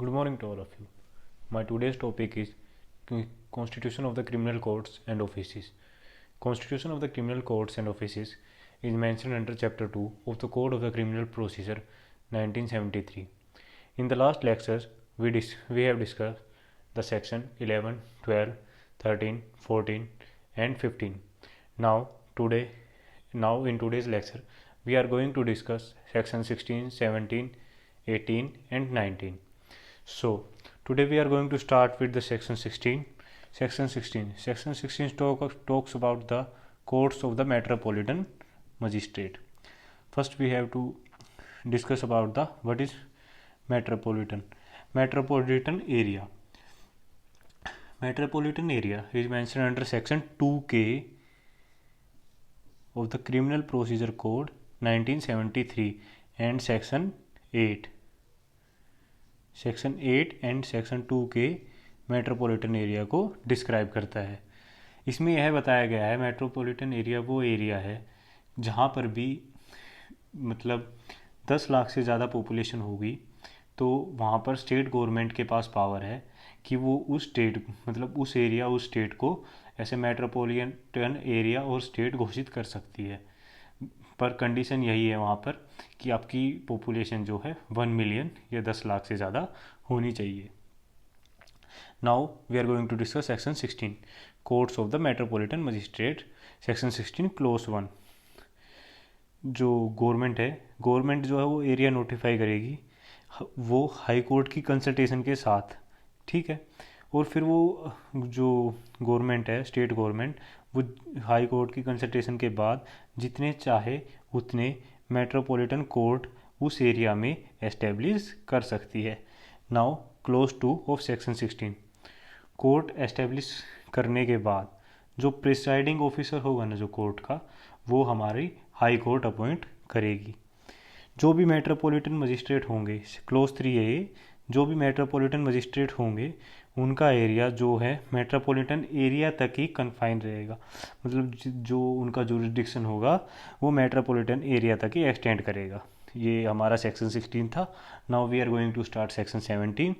Good morning to all of you. My today's topic is Constitution of the Criminal Courts and Offices. Constitution of the Criminal Courts and Offices is mentioned under Chapter 2 of the Code of the Criminal Procedure 1973. In the last lectures, we have discussed the section 11, 12, 13, 14 and 15. Now in today's lecture, we are going to discuss section 16, 17, 18 and 19. So today we are going to start with the section 16. Section 16 talks about the courts of the metropolitan magistrate. First we have to discuss about the what is metropolitan area. Metropolitan area is mentioned under section 2K of the Criminal Procedure Code 1973 and section 8 and section 2 के metropolitan area को describe करता है। इसमें यह बताया गया है metropolitan area वो एरिया है जहाँ पर भी मतलब 10 लाख से ज़्यादा पॉपुलेशन होगी तो वहाँ पर स्टेट गवर्नमेंट के पास पावर है कि वो उस स्टेट को ऐसे मेट्रोपॉलिटन एरिया और स्टेट घोषित कर सकती है। पर कंडीशन यही है वहाँ पर कि आपकी पॉपुलेशन जो है 1 मिलियन या 10 लाख से ज़्यादा होनी चाहिए। Now we are going to discuss section 16 courts of the metropolitan magistrate. Section 16 clause 1 जो गवर्नमेंट जो है वो एरिया नोटिफाई करेगी वो हाई कोर्ट की कंसल्टेशन के साथ, ठीक है। और फिर वो जो गवर्नमेंट है स्टेट गवर्नमेंट वो हाई कोर्ट की कंसल्टेशन के बाद जितने चाहे उतने मेट्रोपॉलिटन कोर्ट उस एरिया में एस्टेब्लिश कर सकती है। Now close 2 of section 16 court establish करने के बाद जो प्रिसाइडिंग ऑफिसर होगा ना जो कोर्ट का वो हमारी हाई कोर्ट अपॉइंट करेगी। जो भी मेट्रोपॉलिटन मजिस्ट्रेट होंगे क्लोज 3 है जो भी मेट्रोपॉलिटन मजिस्ट्रेट होंगे उनका एरिया जो है मेट्रोपॉलिटन एरिया तक ही कन्फाइन रहेगा, मतलब जो उनका जुरिडिक्शन होगा वो मेट्रोपॉलिटन एरिया तक ही एक्सटेंड करेगा। ये हमारा सेक्शन 16 था। Now we are going to start section 17।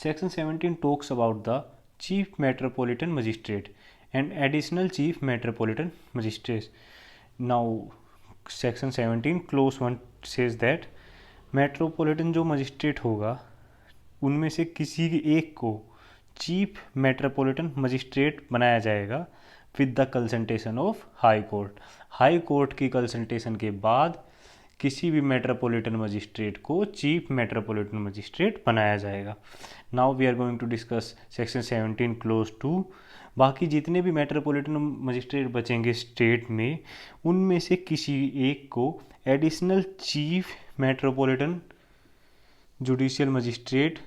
Section 17 talks about the chief metropolitan magistrate and additional chief metropolitan magistrate. Now section 17 clause 1 says that metropolitan जो मजिस्ट्रेट होगा उनमें से किसी एक को चीफ मेट्रोपॉलिटन मजिस्ट्रेट बनाया जाएगा with the consultation of high court. High court की कंसल्टेशन के बाद किसी भी मेट्रोपॉलिटन मजिस्ट्रेट को चीफ मेट्रोपॉलिटन मजिस्ट्रेट बनाया जाएगा। Now we are going to discuss section 17 clause 2। बाकी जितने भी मेट्रोपॉलिटन मजिस्ट्रेट बचेंगे स्टेट में उनमें से किसी एक को additional chief metropolitan judicial magistrate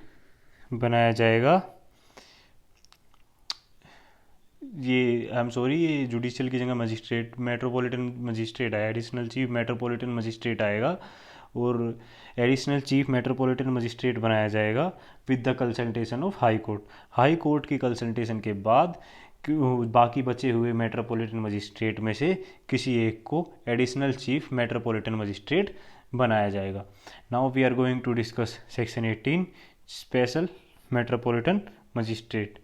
बनाया जाएगा। ये जुडिशियल की जगह मजिस्ट्रेट मेट्रोपॉलिटन मजिस्ट्रेट आया, एडिशनल चीफ मेट्रोपॉलिटन मजिस्ट्रेट आएगा और एडिशनल चीफ मेट्रोपॉलिटन मजिस्ट्रेट बनाया जाएगा with the consultation of high court. High court की कंसल्टेशन के बाद बाकी बचे हुए मेट्रोपॉलिटन मजिस्ट्रेट में से किसी एक को एडिशनल चीफ मेट्रोपॉलिटन मजिस्ट्रेट बनाया जाएगा। Now we are going to discuss section 18 special metropolitan magistrate.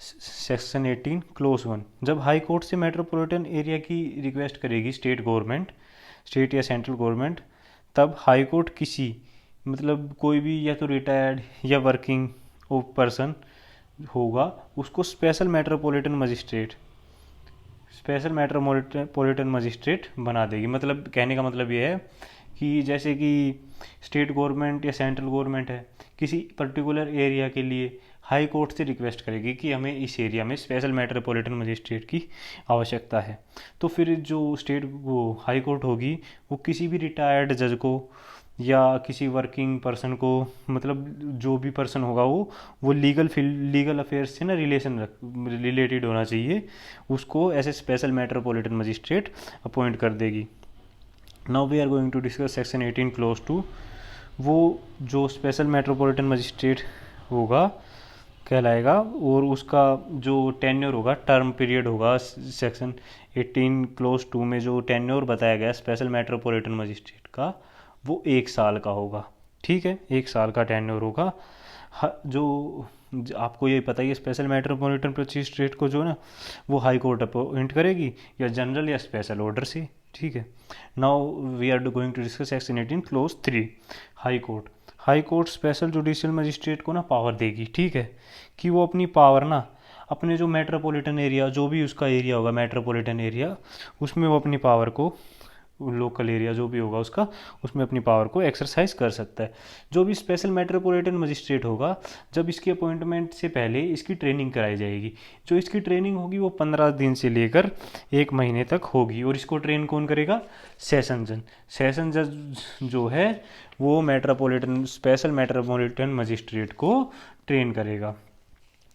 Section 18 clause 1 जब हाई कोर्ट से मेट्रोपॉलिटन एरिया की रिक्वेस्ट करेगी स्टेट या सेंट्रल गवर्नमेंट तब हाई कोर्ट कोई भी या तो रिटायर्ड या वर्किंग पर्सन होगा उसको स्पेशल मेट्रोपॉलिटन मजिस्ट्रेट बना देगी। मतलब कहने का मतलब ये है कि जैसे कि स्टेट गवर्नमेंट या सेंट्रल गवर्नमेंट है किसी पर्टिकुलर एरिया के लिए हाई कोर्ट से रिक्वेस्ट करेगी कि हमें इस एरिया में स्पेशल मेट्रोपॉलिटन मजिस्ट्रेट की आवश्यकता है, तो फिर जो हाई कोर्ट होगी वो किसी भी रिटायर्ड जज को या किसी वर्किंग पर्सन को, मतलब जो भी पर्सन होगा वो लीगल अफेयर्स से ना रिलेटेड होना चाहिए, उसको ऐसे स्पेशल मेट्रोपॉलिटन मजिस्ट्रेट अपॉइंट कर देगी। Now we are going to discuss section 18 clause 2। वो जो स्पेशल मेट्रोपॉलिटन मजिस्ट्रेट होगा कहलाएगा और उसका जो टेन्योर होगा टर्म पीरियड होगा सेक्शन 18 क्लोज 2 में जो टेन्योर बताया गया स्पेशल मेट्रोपॉलिटन मजिस्ट्रेट का वो 1 साल का होगा, ठीक है, 1 साल का टेन्योर होगा। आपको ये पता ही है, स्पेशल मेट्रोपॉलिटन मजिस्ट्रेट को जो है ना वो हाई कोर्ट अपॉइंट करेगी, या जनरल या स्पेशल ऑर्डर से। ठीक है, now we are going to discuss section 18 clause 3 high court. High court special judicial magistrate को ना पावर देगी, ठीक है, कि वो अपनी पावर ना अपने जो मेट्रोपॉलिटन एरिया, जो भी उसका एरिया होगा मेट्रोपॉलिटन एरिया, उसमें वो अपनी पावर को, लोकल एरिया जो भी होगा उसका, उसमें अपनी पावर को एक्सरसाइज कर सकता है। जो भी स्पेशल मेट्रोपॉलिटन मजिस्ट्रेट होगा, जब इसकी अपॉइंटमेंट से पहले इसकी ट्रेनिंग कराई जाएगी। जो इसकी ट्रेनिंग होगी वो 15 दिन से लेकर 1 महीने तक होगी। और इसको ट्रेन कौन करेगा? सेशन जज। सेशन जज जो है वो स्पेशल मेट्रोपॉलिटन मजिस्ट्रेट को ट्रेन करेगा।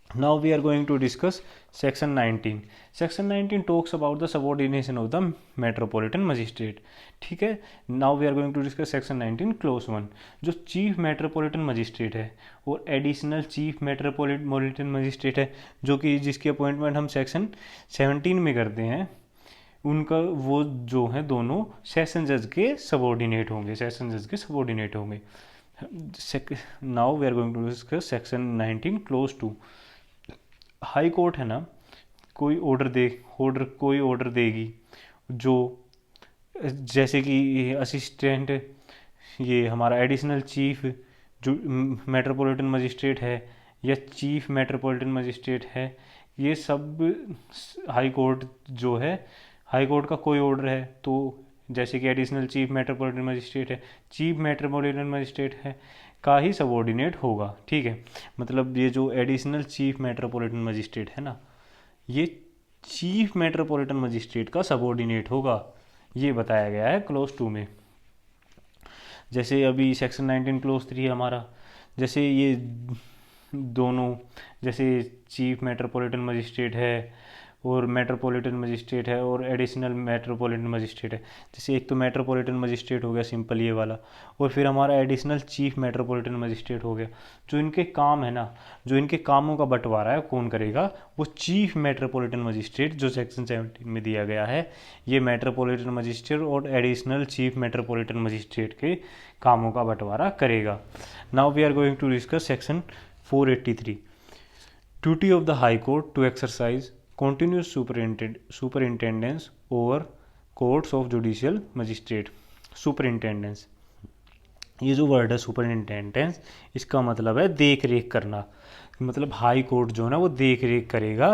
Now we are going to discuss section 19. Section 19 talks about the subordination of the metropolitan magistrate. ठीक है, now we are going to discuss section 19 clause 1. जो चीफ मेट्रोपॉलिटन मजिस्ट्रेट है और additional chief metropolitan magistrate है, जो कि जिसकी appointment हम सेक्शन 17 में करते हैं, उनका वो जो है दोनों सेशन जज के सबॉर्डिनेट होंगे, सेशन जज के सबॉर्डिनेट होंगे। Now we are going to discuss section 19 clause 2। High court है ना, कोई ऑर्डर देगी, जो जैसे कि असिस्टेंट, ये हमारा एडिशनल चीफ जो मेट्रोपॉलिटन मजिस्ट्रेट है या चीफ मेट्रोपॉलिटन मजिस्ट्रेट है, ये सब हाई कोर्ट जो है, हाई कोर्ट का कोई ऑर्डर है तो जैसे कि एडिशनल चीफ मेट्रोपॉलिटन मजिस्ट्रेट है, चीफ मेट्रोपॉलिटन मजिस्ट्रेट है का ही सबॉर्डिनेट होगा। ठीक है, मतलब ये जो एडिशनल चीफ मेट्रोपॉलिटन मजिस्ट्रेट है ना, ये चीफ मेट्रोपॉलिटन मजिस्ट्रेट का सबॉर्डिनेट होगा, ये बताया गया है क्लोज 2 में। जैसे अभी सेक्शन 19 क्लोज 3 है हमारा, जैसे ये दोनों, जैसे चीफ मेट्रोपॉलिटन मजिस्ट्रेट है और मेट्रोपॉलिटन मजिस्ट्रेट है और एडिशनल मेट्रोपॉलिटन मजिस्ट्रेट है। जैसे एक तो मेट्रोपॉलिटन मजिस्ट्रेट हो गया सिंपल ये वाला, और फिर हमारा एडिशनल चीफ मेट्रोपॉलिटन मजिस्ट्रेट हो गया। जो इनके काम है ना, जो इनके कामों का बंटवारा है कौन करेगा? वो चीफ मेट्रोपॉलिटन मजिस्ट्रेट जो सेक्शन 17 में दिया गया है, ये मेट्रोपॉलिटन मजिस्ट्रेट और एडिशनल चीफ मेट्रोपॉलिटन मजिस्ट्रेट के कामों का बंटवारा करेगा। Now we are going to discuss section 483। Duty of the high court to exercise continuous superintendence over courts of judicial magistrate। Superintendence, ये जो वर्ड है सुपरिंटेंडेंस, इसका मतलब है देख रेख करना। मतलब हाई कोर्ट जो है ना वो देख रेख करेगा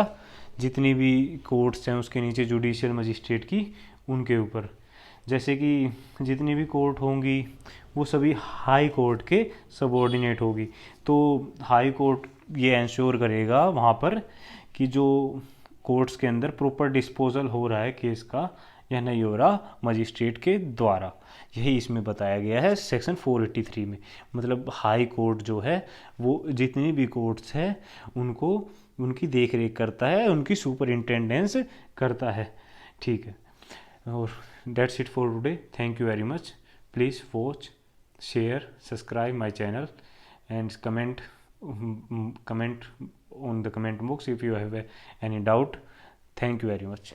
जितनी भी कोर्ट्स हैं उसके नीचे जुडिशियल मजिस्ट्रेट की, उनके ऊपर। जैसे कि जितनी भी कोर्ट होंगी वो सभी हाई कोर्ट के सबॉर्डिनेट होगी, तो हाई कोर्ट ये इंश्योर करेगा वहाँ पर कि जो कोर्ट्स के अंदर प्रॉपर डिस्पोजल हो रहा है केस का या नहीं हो रहा मजिस्ट्रेट के द्वारा। यही इसमें बताया गया है सेक्शन 483 में। मतलब हाई कोर्ट जो है वो जितनी भी कोर्ट्स हैं उनको, उनकी देख रेख करता है, उनकी सुपरिंटेंडेंस करता है। ठीक है, और that's it for today. Thank you very much. Please watch, share, subscribe my channel and comment on the comment box if you have any doubt. Thank you very much.